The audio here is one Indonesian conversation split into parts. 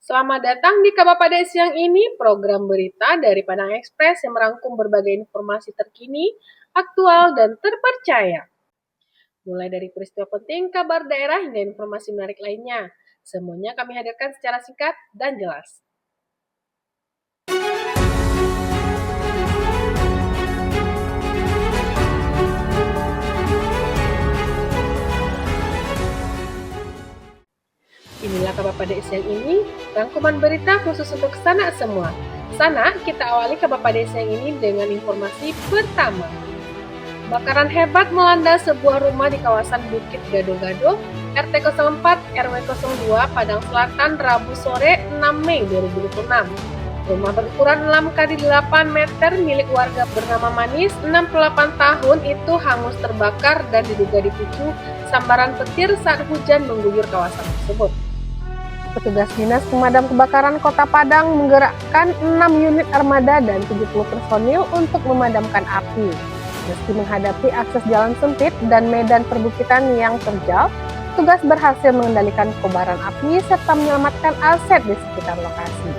Selamat datang di Kabar pada siang ini, program berita dari Padang Express yang merangkum berbagai informasi terkini, aktual, dan terpercaya. Mulai dari peristiwa penting, kabar daerah, hingga informasi menarik lainnya. Semuanya kami hadirkan secara singkat dan jelas. Inilah kabar pada siang ini, rangkuman berita khusus untuk Sana semua. Sana, kita awali kabar pada siang ini dengan informasi pertama. Kebakaran hebat melanda sebuah rumah di kawasan Bukit Gado-Gado, RT 04 RW 02 Padang Selatan, Rabu sore 6 Mei 2026. Rumah berukuran 6x8 meter milik warga bernama Manis, 68 tahun itu hangus terbakar dan diduga dipicu sambaran petir saat hujan mengguyur kawasan tersebut. Petugas Dinas Pemadam Kebakaran Kota Padang menggerakkan 6 unit armada dan 70 personil untuk memadamkan api. Meski menghadapi akses jalan sempit dan medan perbukitan yang terjal, petugas berhasil mengendalikan kobaran api serta menyelamatkan aset di sekitar lokasi.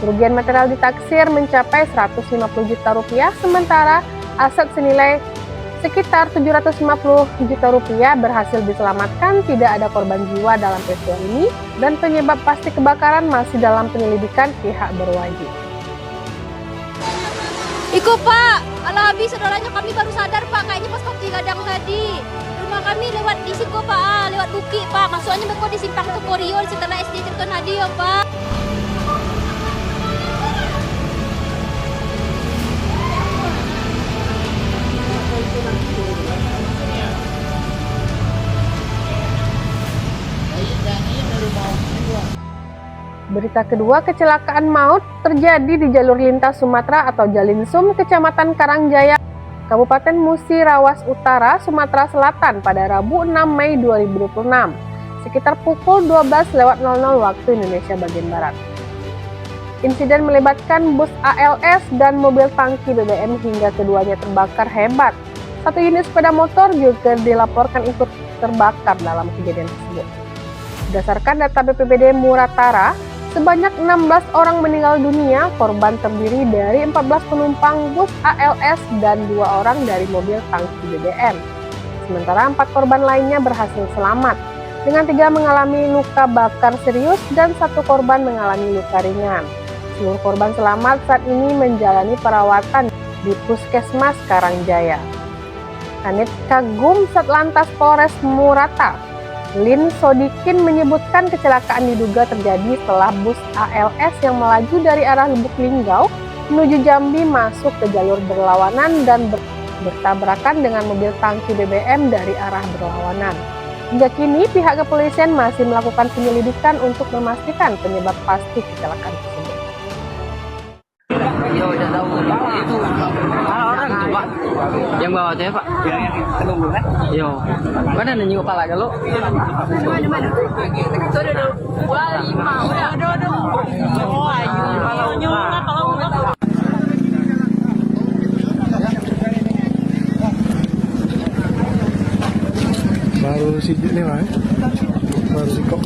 Kerugian material ditaksir mencapai 150 juta rupiah, sementara aset senilai sekitar 750 juta rupiah berhasil diselamatkan. Tidak ada korban jiwa dalam peristiwa ini dan penyebab pasti kebakaran masih dalam penyelidikan pihak berwajib. Iko Pak, ala habis saudaranya kami baru sadar Pak, kayaknya pas kopi gadang tadi. Rumah kami lewat di situ Pak, lewat bukit Pak, masuknya mereka di simpang Tokorio setelah SD Tirtonadi ya Pak. Berita kedua, kecelakaan maut terjadi di jalur lintas Sumatera atau Jalinsum, Kecamatan Karangjaya, Kabupaten Musi Rawas Utara, Sumatera Selatan pada Rabu 6 Mei 2026, sekitar pukul 12.00 waktu Indonesia bagian Barat. Insiden melibatkan bus ALS dan mobil tangki BBM hingga keduanya terbakar hebat. Satu unit sepeda motor juga dilaporkan ikut terbakar dalam kejadian tersebut. Berdasarkan data BPBD Muratara, sebanyak 16 orang meninggal dunia. Korban terdiri dari 14 penumpang bus ALS dan 2 orang dari mobil tangki BBM. Sementara 4 korban lainnya berhasil selamat, dengan 3 mengalami luka bakar serius dan 1 korban mengalami luka ringan. Seluruh korban selamat saat ini menjalani perawatan di Puskesmas Karangjaya. Kanit Kagum Satlantas Polres Murata, Lin Sodikin, menyebutkan kecelakaan diduga terjadi setelah bus ALS yang melaju dari arah Lubuk Linggau menuju Jambi masuk ke jalur berlawanan dan bertabrakan dengan mobil tangki BBM dari arah berlawanan. Hingga kini pihak kepolisian masih melakukan penyelidikan untuk memastikan penyebab pasti kecelakaan tersebut. Ya udah tahu itu orang tuh Pak yang bawa tuh ya Pak, yang penunggu kan. Yo mana nanya kepala kalau mana baru sidik nih Pak, baru sikok.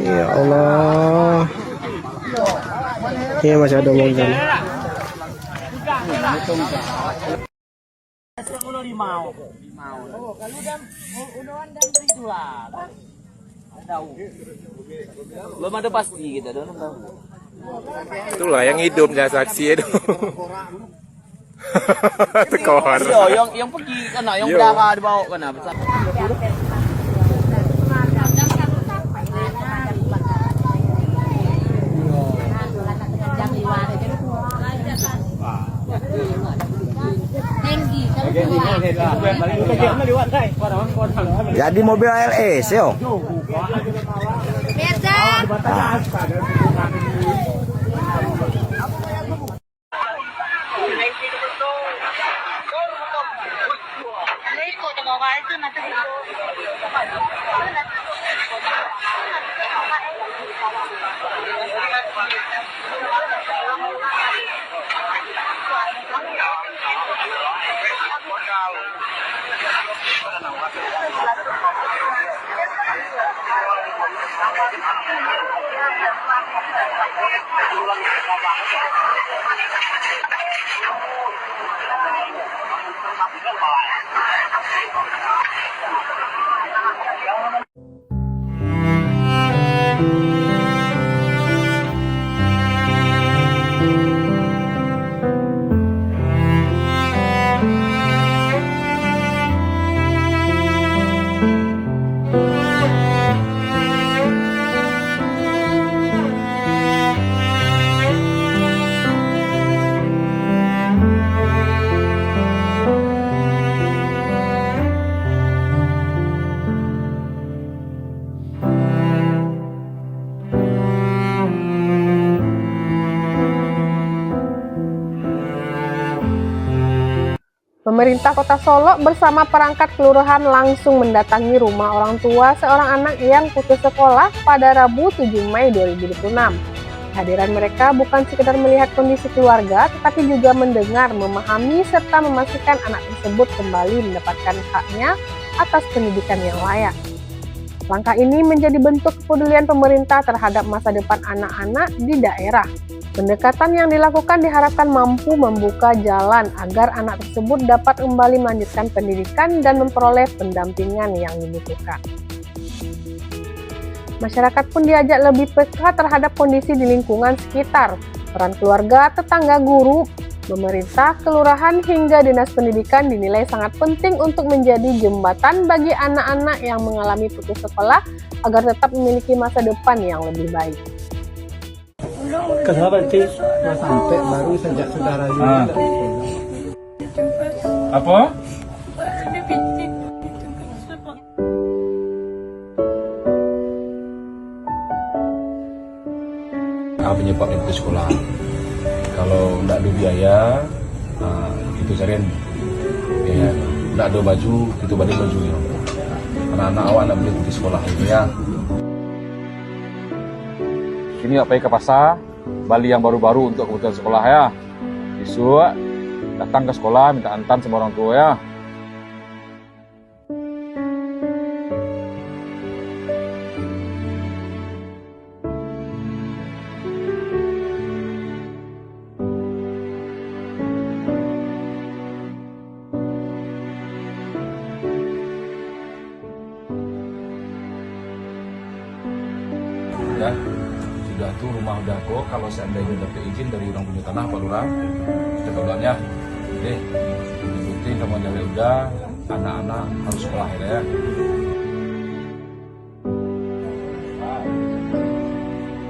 Ya Allah, ini masih ada mobil. Belum ada pasti gitu dong. Itulah yang hidup dan saksi itu. Tekor. Yang pergi kena, yang berdarah dibawa kena. Jadi mobil ALS yo. Pemerintah Kota Solo bersama perangkat kelurahan langsung mendatangi rumah orang tua seorang anak yang putus sekolah pada Rabu 7 Mei 2026. Kehadiran mereka bukan sekedar melihat kondisi keluarga, tetapi juga mendengar, memahami, serta memastikan anak tersebut kembali mendapatkan haknya atas pendidikan yang layak. Langkah ini menjadi bentuk kepedulian pemerintah terhadap masa depan anak-anak di daerah. Pendekatan yang dilakukan diharapkan mampu membuka jalan agar anak tersebut dapat kembali melanjutkan pendidikan dan memperoleh pendampingan yang dibutuhkan. Masyarakat pun diajak lebih peka terhadap kondisi di lingkungan sekitar. Peran keluarga, tetangga, guru, pemerintah, kelurahan, hingga dinas pendidikan dinilai sangat penting untuk menjadi jembatan bagi anak-anak yang mengalami putus sekolah agar tetap memiliki masa depan yang lebih baik. Kenapa sih sampai baru sejak saudaranya? Apa? Penyebab itu sekolah. Kalau tidak ada biaya, itu carian biaya. Tidak ada baju, itu balik baju ya. Anak-anak awak nak beli di sekolah itu ya. Kini apa ke pasar, beli yang baru-baru untuk kebutuhan sekolah ya. Besok datang ke sekolah minta antan sama orang tua ya. Ya, sudah tuh rumah udah kok. Kalau seandainya dapat izin dari orang punya tanah Pak Lurah, kita kabarnya deh ikutin sama jalan udah, anak-anak harus sekolah ya.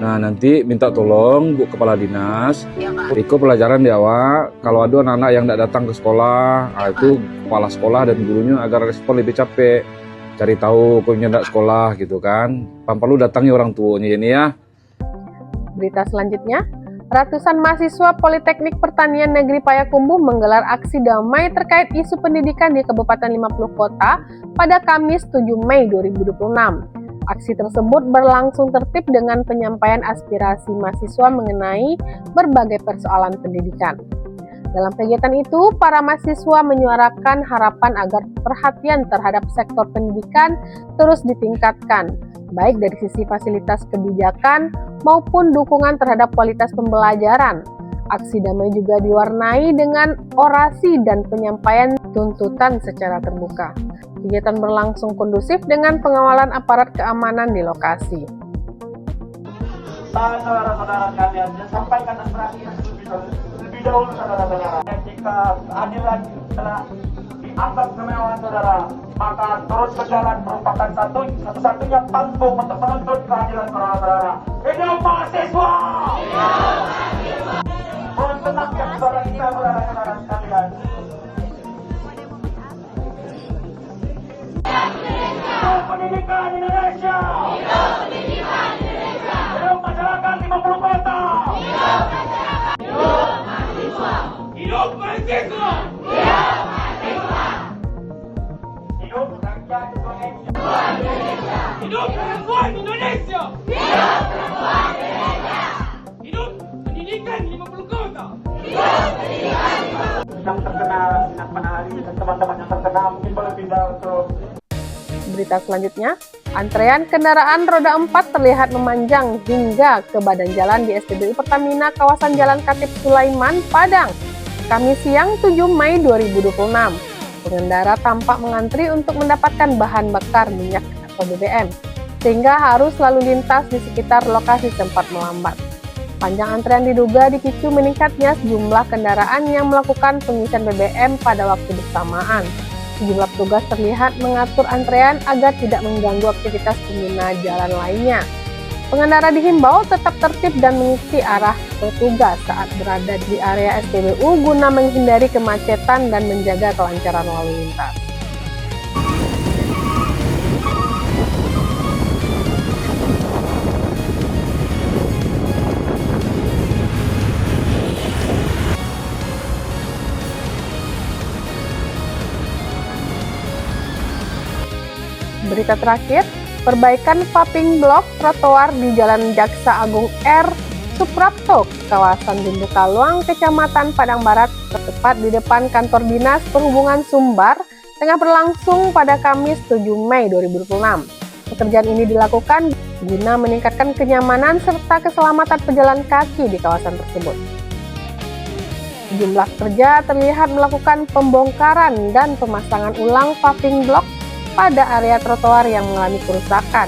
Nah nanti minta tolong Bu Kepala Dinas, ikut pelajaran di awak. Kalau ada anak-anak yang tidak datang ke sekolah, itu kepala sekolah dan gurunya agar respon lebih capek. Cari tahu punya tidak sekolah gitu kan. Perlu datangi orang tuanya ini ya. Berita selanjutnya, ratusan mahasiswa Politeknik Pertanian Negeri Payakumbuh menggelar aksi damai terkait isu pendidikan di Kabupaten 50 Kota pada Kamis 7 Mei 2026. Aksi tersebut berlangsung tertib dengan penyampaian aspirasi mahasiswa mengenai berbagai persoalan pendidikan. Dalam kegiatan itu, para mahasiswa menyuarakan harapan agar perhatian terhadap sektor pendidikan terus ditingkatkan, baik dari sisi fasilitas kebijakan maupun dukungan terhadap kualitas pembelajaran. Aksi damai juga diwarnai dengan orasi dan penyampaian tuntutan secara terbuka. Kegiatan berlangsung kondusif dengan pengawalan aparat keamanan di lokasi. Saudara-saudara kalian, saya sampaikan aspirasi lebih dahulu saudara-saudara. Jika keadilan telah dianggap kemewahan saudara, maka terus berjalan merupakan satu-satunya panggung untuk menuntut keadilan saudara-saudara. Hidup mahasiswa! Mohon tenangkan suara kita saudara-saudara sekalian. Hidup pendidikan Indonesia! Hidup pendidikan Indonesia! Hidup masyarakat 50 kota! Hidup masyarakat! Hidup mahasiswa! Hidup mahasiswa! Hidup mahasiswa! Hidup rakyat Indonesia! Hidup perempuan Indonesia! Hidup perempuan Indonesia! Hidup pendidikan 50 kota! Hidup pendidikan 50 kota! Yang terkena, yang hari dan teman-teman yang terkena mungkin boleh pindah ke Berita selanjutnya, antrean kendaraan roda 4 terlihat memanjang hingga ke badan jalan di SPBU Pertamina kawasan Jalan Katip Sulaiman, Padang, Kamis siang 7 Mei 2026. Pengendara tampak mengantri untuk mendapatkan bahan bakar minyak atau BBM, sehingga harus lalu lintas di sekitar lokasi sempat melambat. Panjang antrean diduga dipicu meningkatnya sejumlah kendaraan yang melakukan pengisian BBM pada waktu bersamaan. Sejumlah petugas terlihat mengatur antrean agar tidak mengganggu aktivitas pengguna jalan lainnya. Pengendara dihimbau tetap tertib dan mengikuti arah petugas saat berada di area SPBU guna menghindari kemacetan dan menjaga kelancaran lalu lintas. Berita terakhir, perbaikan paving blok trotoar di Jalan Jaksa Agung R. Suprapto, kawasan Bintu Kaluang, Kecamatan Padang Barat, tepat di depan kantor Dinas Perhubungan Sumbar, tengah berlangsung pada Kamis 7 Mei 2026. Pekerjaan ini dilakukan guna meningkatkan kenyamanan serta keselamatan pejalan kaki di kawasan tersebut. Sejumlah pekerja terlihat melakukan pembongkaran dan pemasangan ulang paving blok pada area trotoar yang mengalami kerusakan.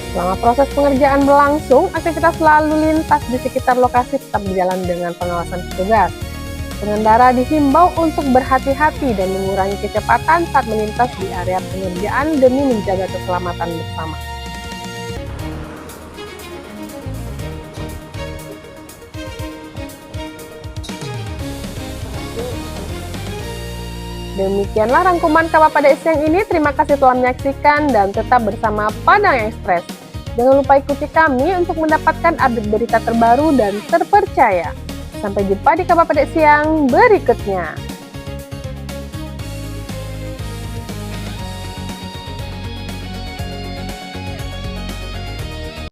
Selama proses pengerjaan berlangsung, aktivitas lalu lintas di sekitar lokasi tetap berjalan dengan pengawasan petugas. Pengendara dihimbau untuk berhati-hati dan mengurangi kecepatan saat melintas di area pengerjaan demi menjaga keselamatan bersama. Demikianlah rangkuman kabar pada siang ini. Terima kasih telah menyaksikan dan tetap bersama Padang Express. Jangan lupa ikuti kami untuk mendapatkan update berita terbaru dan terpercaya. Sampai jumpa di kabar pada siang berikutnya.